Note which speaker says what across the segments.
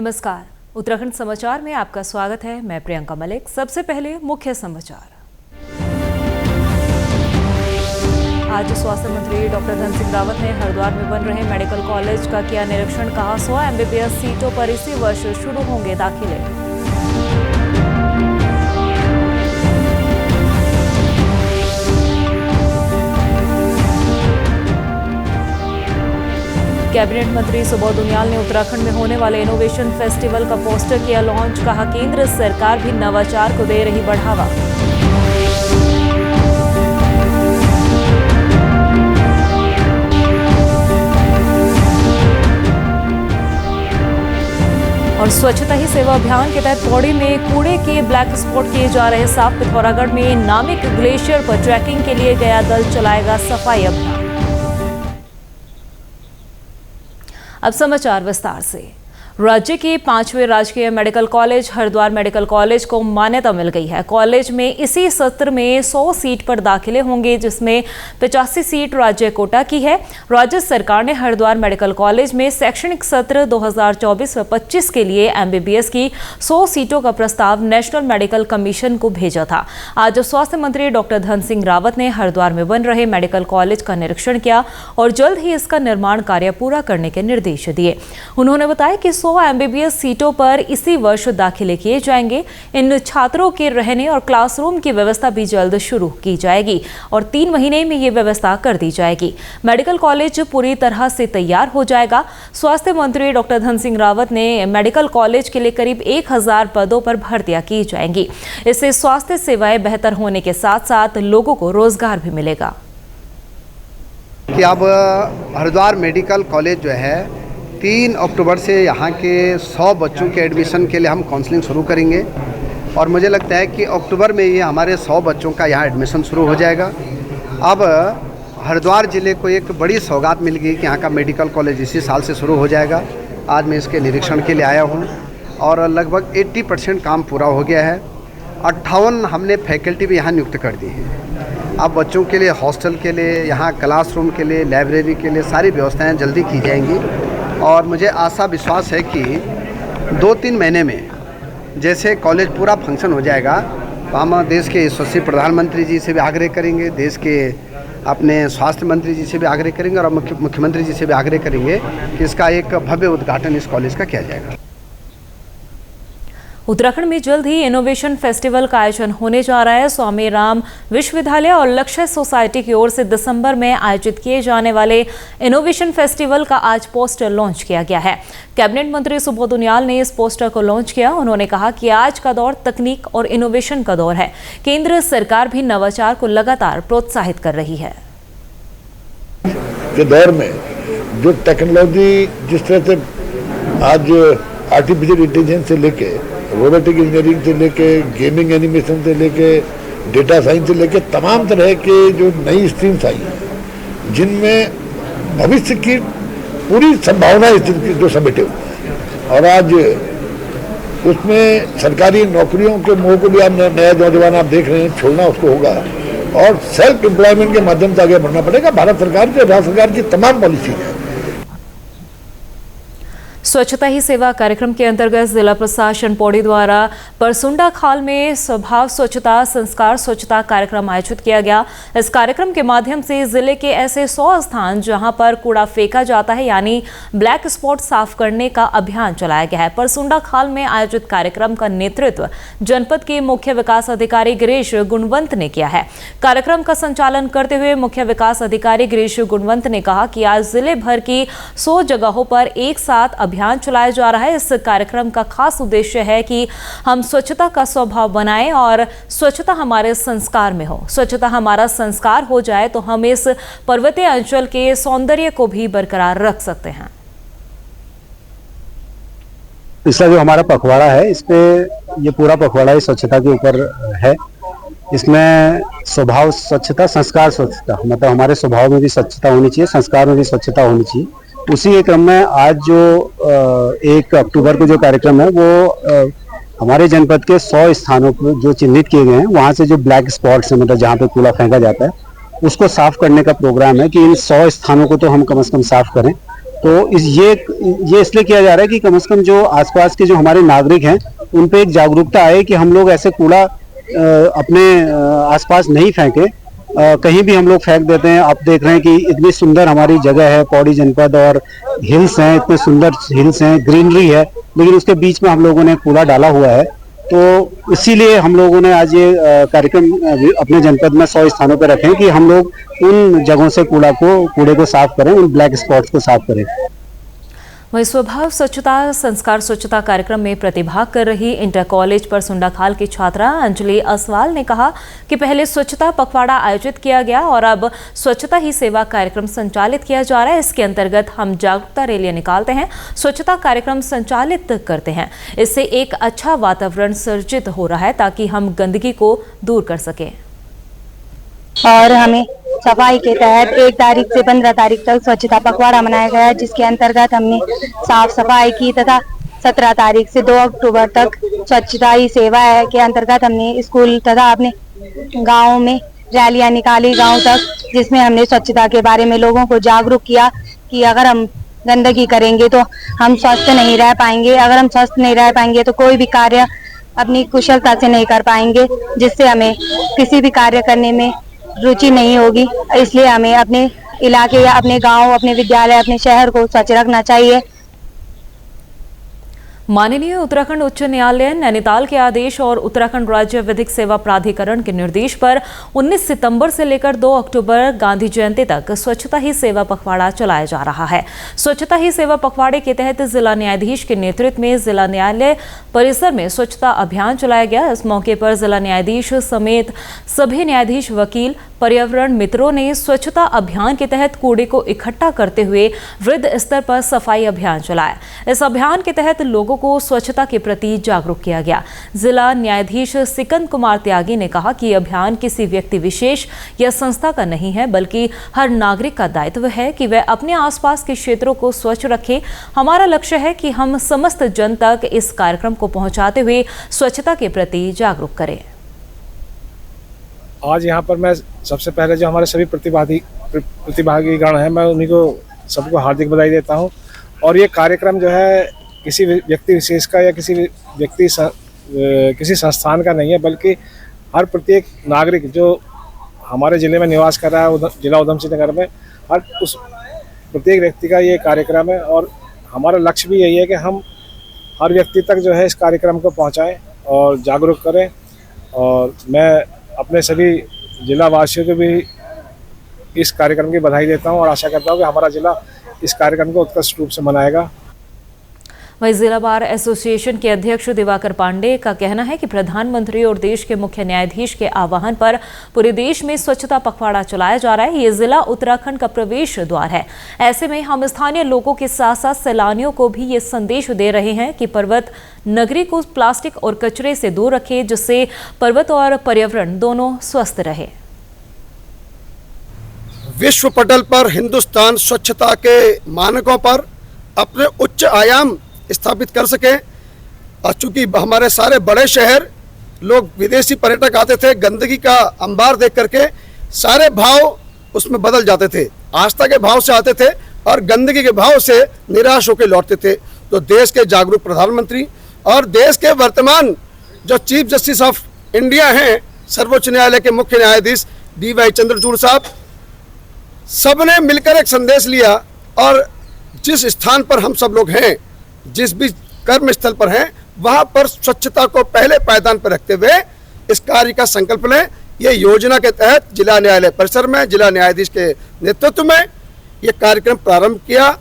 Speaker 1: नमस्कार, उत्तराखंड समाचार में आपका स्वागत है। मैं प्रियंका मलिक। सबसे पहले मुख्य समाचार। आज स्वास्थ्य मंत्री डॉक्टर धन सिंह रावत ने हरिद्वार में बन रहे मेडिकल कॉलेज का किया निरीक्षण। कहा 100 MBBS सीटों पर इसी वर्ष शुरू होंगे दाखिले। कैबिनेट मंत्री सुबोध उनियाल ने उत्तराखंड में होने वाले इनोवेशन फेस्टिवल का पोस्टर किया लॉन्च। कहा केंद्र सरकार भी नवाचार को दे रही बढ़ावा। और स्वच्छता ही सेवा अभियान के तहत पौड़ी में कूड़े के ब्लैक स्पॉट किए जा रहे साफ। पिथौरागढ़ में नामिक ग्लेशियर पर ट्रैकिंग के लिए गया दल चलाएगा सफाई अभियान। अब समाचार विस्तार से। राज्य के 5वें राजकीय medical college Haridwar medical college को मान्यता मिल गई है। कॉलेज में इसी सत्र में 100 सीट पर दाखिले होंगे, जिसमें 85 सीट राज्य कोटा की है। राज्य सरकार ने हरिद्वार मेडिकल कॉलेज में शैक्षणिक सत्र 2024-25 के लिए MBBS की 100 सीटों का प्रस्ताव नेशनल मेडिकल कमीशन को भेजा था। आज स्वास्थ्य मंत्री डॉक्टर धन सिंह रावत ने हरिद्वार में बन रहे मेडिकल कॉलेज का निरीक्षण किया और जल्द ही इसका निर्माण कार्य पूरा करने के निर्देश दिए। उन्होंने बताया कि 100 MBBS सीटों पर इसी वर्ष दाखिले किए जाएंगे। इन छात्रों के रहने और क्लासरूम की व्यवस्था भी जल्द शुरू की जाएगी और 3 महीने में ये व्यवस्था कर दी जाएगी। मेडिकल कॉलेज पूरी तरह से तैयार हो जाएगा। स्वास्थ्य मंत्री डॉक्टर धन सिंह रावत ने मेडिकल कॉलेज के लिए करीब 1000 पदों पर भर्तियां की जाएंगी। इससे स्वास्थ्य सेवाएं बेहतर होने के साथ साथ लोगों को रोजगार भी मिलेगा।
Speaker 2: कि अब हरिद्वार मेडिकल कॉलेज जो है 3 अक्टूबर से यहाँ के 100 बच्चों के एडमिशन के लिए हम काउंसलिंग शुरू करेंगे और मुझे लगता है कि अक्टूबर में ये हमारे 100 बच्चों का यहाँ एडमिशन शुरू हो जाएगा। अब हरिद्वार ज़िले को एक बड़ी सौगात मिल गई कि यहाँ का मेडिकल कॉलेज इसी साल से शुरू हो जाएगा। आज मैं इसके निरीक्षण के लिए आया हूँ और लगभग 80% काम पूरा हो गया है। 58 हमने फैकल्टी भी यहाँ नियुक्त कर दी है। अब बच्चों के लिए हॉस्टल के लिए, यहाँ क्लासरूम के लिए, लाइब्रेरी के लिए सारी व्यवस्थाएँ जल्दी की जाएंगी और मुझे आशा विश्वास है कि 2-3 महीने में जैसे कॉलेज पूरा फंक्शन हो जाएगा तो हम देश के यशस्वी प्रधानमंत्री जी से भी आग्रह करेंगे, देश के अपने स्वास्थ्य मंत्री जी से भी आग्रह करेंगे और मुख्यमंत्री जी से भी आग्रह करेंगे कि इसका एक भव्य उद्घाटन इस कॉलेज का किया जाएगा।
Speaker 1: उत्तराखंड में जल्द ही इनोवेशन फेस्टिवल का आयोजन होने जा रहा है। स्वामी राम विश्वविद्यालय और लक्ष्य सोसाइटी की ओर से दिसंबर में आयोजित किए जाने वाले इनोवेशन फेस्टिवल का आज पोस्टर लॉन्च किया गया है। कैबिनेट मंत्री सुबोध उनियाल ने इस पोस्टर को लॉन्च किया। उन्होंने कहा कि आज का दौर तकनीक और इनोवेशन का दौर है। केंद्र सरकार भी नवाचार को लगातार प्रोत्साहित कर रही है।
Speaker 3: के दौर में जो टेक्नोलॉजी जिस तरह से आज आर्टिफिशियल इंटेलिजेंस से लेके रोबोटिक इंजीनियरिंग से लेके गेमिंग एनिमेशन से लेके डेटा साइंस से लेके तमाम तरह के जो नई स्ट्रीम्स आई हैं जिनमें भविष्य की पूरी संभावना जो समेटे हुए और आज उसमें सरकारी नौकरियों के मोह को भी आप नया नौजवान आप देख रहे हैं, छोड़ना उसको होगा और सेल्फ एम्प्लॉयमेंट के माध्यम से आगे बढ़ना पड़ेगा। भारत सरकार की और राज्य सरकार की तमाम पॉलिसी है।
Speaker 1: स्वच्छता ही सेवा कार्यक्रम के अंतर्गत जिला प्रशासन पौड़ी द्वारा परसुंडा खाल में स्वभाव स्वच्छता संस्कार स्वच्छता कार्यक्रम आयोजित किया गया। इस कार्यक्रम के माध्यम से जिले के ऐसे 100 स्थान जहां पर कूड़ा फेंका जाता है यानी ब्लैक स्पॉट साफ करने का अभियान चलाया गया है। परसुंडा खाल में आयोजित कार्यक्रम का नेतृत्व जनपद के मुख्य विकास अधिकारी गिरीश गुणवंत ने किया है। कार्यक्रम का संचालन करते हुए मुख्य विकास अधिकारी गिरीश गुणवंत ने कहा कि आज जिले भर की 100 जगहों पर एक साथ अभियान चलाया जा रहा है। इस कार्यक्रम का खास उद्देश्य है कि हम स्वच्छता का स्वभाव बनाएं और स्वच्छता हमारे संस्कार में हो। स्वच्छता हमारा संस्कार हो जाए तो हम इस पर्वतीय अंचल के सौंदर्य को भी बरकरार रख सकते हैं।
Speaker 4: इसका जो हमारा पखवाड़ा है, इस पे ये पूरा पखवाड़ा स्वच्छता के ऊपर है। इसमें स्वभाव स्वच्छता संस्कार स्वच्छता, मतलब हमारे स्वभाव में भी स्वच्छता होनी चाहिए, संस्कार में भी स्वच्छता होनी चाहिए। उसी के क्रम में आज जो 1 अक्टूबर को जो कार्यक्रम है वो हमारे जनपद के 100 स्थानों पर जो चिन्हित किए गए हैं वहाँ से जो ब्लैक स्पॉट्स है, मतलब जहाँ पे कूड़ा फेंका जाता है, उसको साफ करने का प्रोग्राम है कि इन 100 स्थानों को तो हम कम से कम साफ करें तो ये इसलिए किया जा रहा है कि कम से कम जो आसपास के जो हमारे नागरिक हैं उन पे एक जागरूकता आए कि हम लोग ऐसे कूड़ा अपने आसपास नहीं फेंके। कहीं भी हम लोग फेंक देते हैं। आप देख रहे हैं कि इतनी सुंदर हमारी जगह है पौड़ी जनपद, और हिल्स हैं, इतने सुंदर हिल्स हैं, ग्रीनरी है, लेकिन उसके बीच में हम लोगों ने कूड़ा डाला हुआ है। तो इसीलिए हम लोगों ने आज ये कार्यक्रम अपने जनपद में 100 स्थानों पर रखे कि हम लोग उन जगहों से कूड़े को साफ करें, उन ब्लैक स्पॉट्स को साफ करें।
Speaker 1: वहीं स्वभाव स्वच्छता संस्कार स्वच्छता कार्यक्रम में प्रतिभाग कर रही इंटर कॉलेज परसुंडाखाल की छात्रा अंजलि असवाल ने कहा कि पहले स्वच्छता पखवाड़ा आयोजित किया गया और अब स्वच्छता ही सेवा कार्यक्रम संचालित किया जा रहा है। इसके अंतर्गत हम जागरूकता रैलियां निकालते हैं, स्वच्छता कार्यक्रम संचालित करते हैं। इससे एक अच्छा वातावरण सर्जित हो रहा है ताकि हम गंदगी को दूर कर सकें।
Speaker 5: और हमें सफाई के तहत 1 तारीख से 15 तारीख तक स्वच्छता पखवाड़ा मनाया गया, जिसके अंतर्गत हमने साफ सफाई की तथा 17 तारीख से 2 अक्टूबर तक स्वच्छता ही सेवा है के अंतर्गत हमने स्कूल तथा अपने गाँव में रैलियां निकाली गाँव तक, जिसमें हमने स्वच्छता के बारे में लोगों को जागरूक किया कि अगर हम गंदगी करेंगे तो हम स्वस्थ नहीं रह पाएंगे, अगर हम स्वस्थ नहीं रह पाएंगे तो कोई भी कार्य अपनी कुशलता से नहीं कर पाएंगे, जिससे हमें किसी भी कार्य करने में रुचि नहीं होगी। इसलिए हमें अपने इलाके या अपने गांव, अपने विद्यालय, अपने शहर को स्वच्छ रखना चाहिए।
Speaker 1: माननीय उत्तराखंड उच्च न्यायालय नैनीताल के आदेश और उत्तराखंड राज्य विधिक सेवा प्राधिकरण के निर्देश पर 19 सितंबर से लेकर 2 अक्टूबर गांधी जयंती तक स्वच्छता ही सेवा पखवाड़ा चलाया जा रहा है। स्वच्छता ही सेवा पखवाड़े के तहत जिला न्यायाधीश के नेतृत्व में जिला न्यायालय परिसर में स्वच्छता अभियान चलाया गया। इस मौके पर जिला न्यायाधीश समेत सभी न्यायाधीश, वकील, पर्यावरण मित्रों ने स्वच्छता अभियान के तहत कूड़े को इकट्ठा करते हुए वृहद स्तर पर सफाई अभियान चलाया। इस अभियान के तहत लोगों को स्वच्छता के प्रति जागरूक किया गया। जिला न्यायाधीश सिकंद कुमार त्यागी ने कहा कि अभियान किसी व्यक्ति विशेष या संस्था का नहीं है, बल्कि हर नागरिक का दायित्व है कि वह अपने आसपास के क्षेत्रों को स्वच्छ रखे। हमारा लक्ष्य है कि हम समस्त जन तक इस कार्यक्रम को पहुंचाते हुए स्वच्छता के प्रति जागरूक करें।
Speaker 6: आज यहाँ पर मैं सबसे पहले जो हमारे सभी प्रतिभागीगण हैं, मैं उन्हीं को सबको हार्दिक बधाई देता हूँ। और ये कार्यक्रम जो है किसी व्यक्ति विशेष का या किसी संस्थान का नहीं है, बल्कि हर प्रत्येक नागरिक जो हमारे ज़िले में निवास कर रहा है, जिला उधम सिंह नगर में, हर उस प्रत्येक व्यक्ति का ये कार्यक्रम है। और हमारा लक्ष्य भी यही है कि हम हर व्यक्ति तक जो है इस कार्यक्रम को पहुँचाएँ और जागरूक करें। और मैं अपने सभी जिला वासियों को भी इस कार्यक्रम की बधाई देता हूं और आशा करता हूं कि हमारा जिला इस कार्यक्रम को उत्कृष्ट रूप से मनाएगा।
Speaker 1: वहीं जिला बार एसोसिएशन के अध्यक्ष दिवाकर पांडे का कहना है कि प्रधानमंत्री और देश के मुख्य न्यायाधीश के आह्वान पर पूरे देश में स्वच्छता पखवाड़ा चलाया जा रहा है। ये जिला उत्तराखंड का प्रवेश द्वार है। ऐसे में हम स्थानीय लोगों के साथ साथ सैलानियों को भी ये संदेश दे रहे हैं कि पर्वत नगरी को प्लास्टिक और कचरे से दूर रखें, जिससे पर्वत और पर्यावरण दोनों स्वस्थ रहे।
Speaker 7: विश्व पटल पर हिंदुस्तान स्वच्छता के मानकों पर अपने उच्च आयाम स्थापित कर सके। और चूंकि हमारे सारे बड़े शहर, लोग विदेशी पर्यटक आते थे, गंदगी का अंबार देख करके सारे भाव उसमें बदल जाते थे, आस्था के भाव से आते थे और गंदगी के भाव से निराश होकर लौटते थे। तो देश के जागरूक प्रधानमंत्री और देश के वर्तमान जो चीफ जस्टिस ऑफ इंडिया हैं, सर्वोच्च न्यायालय के मुख्य न्यायाधीश DY चंद्रचूड़ साहब, सबने मिलकर एक संदेश लिया और जिस स्थान पर हम सब लोग हैं, जिस भी कर्म स्थल पर हैं, वहां पर स्वच्छता को पहले पायदान पर रखते हुए इस कार्य का संकल्प लें। ये योजना के तहत जिला न्यायालय परिसर में जिला न्यायाधीश के नेतृत्व में ये कार्यक्रम प्रारंभ किया।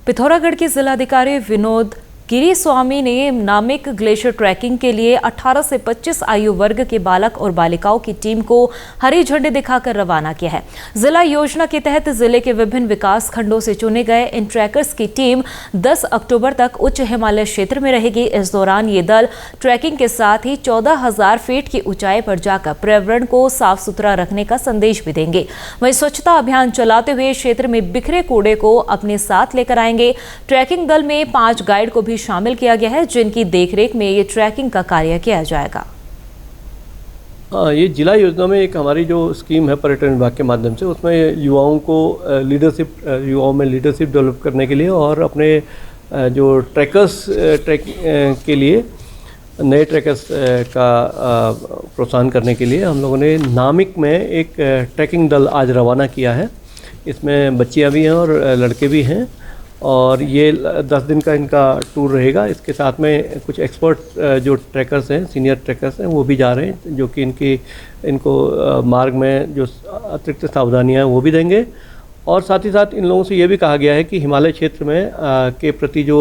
Speaker 1: पिथौरागढ़ के जिलाधिकारी विनोद गिरी स्वामी ने नामिक ग्लेशियर ट्रैकिंग के लिए 18 से 25 आयु वर्ग के बालक और बालिकाओं की टीम को हरी झंडी दिखाकर रवाना किया है। जिला योजना के तहत जिले के विभिन्न विकास खंडों से चुने गए इन ट्रैकर्स की टीम 10 अक्टूबर तक उच्च हिमालय क्षेत्र में रहेगी। इस दौरान ये दल ट्रैकिंग के साथ ही 14,000 फीट की ऊंचाई पर जाकर पर्यावरण को साफ सुथरा रखने का संदेश भी देंगे। वहीं स्वच्छता अभियान चलाते हुए क्षेत्र में बिखरे कूड़े को अपने साथ लेकर आएंगे। ट्रैकिंग दल में 5 गाइड को भी शामिल किया गया है, जिनकी देखरेख में ये ट्रैकिंग का कार्य किया जाएगा।
Speaker 8: ये जिला योजना में एक हमारी जो स्कीम है पर्यटन विभाग के माध्यम से, उसमें युवाओं को युवाओं में लीडरशिप डेवलप करने के लिए और अपने जो ट्रैक के लिए नए ट्रैकर्स का प्रोत्साहन करने के लिए हम लोगों ने नामिक में एक ट्रैकिंग दल आज रवाना किया है। इसमें बच्चियां भी हैं और लड़के भी हैं और ये 10 दिन का इनका टूर रहेगा। इसके साथ में कुछ एक्सपर्ट जो ट्रैकर्स हैं, सीनियर ट्रैकर्स हैं, वो भी जा रहे हैं, जो कि इनको मार्ग में जो अतिरिक्त सावधानियां हैं वो भी देंगे। और साथ ही साथ इन लोगों से ये भी कहा गया है कि हिमालय क्षेत्र में के प्रति जो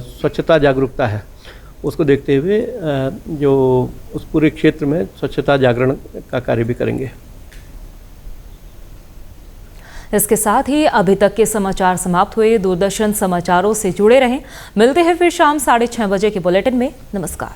Speaker 8: स्वच्छता जागरूकता है उसको देखते हुए जो उस पूरे क्षेत्र में स्वच्छता जागरण का कार्य भी करेंगे।
Speaker 1: इसके साथ ही अभी तक के समाचार समाप्त हुए। दूरदर्शन समाचारों से जुड़े रहें। मिलते हैं फिर शाम 6:30 बजे के बुलेटिन में। नमस्कार।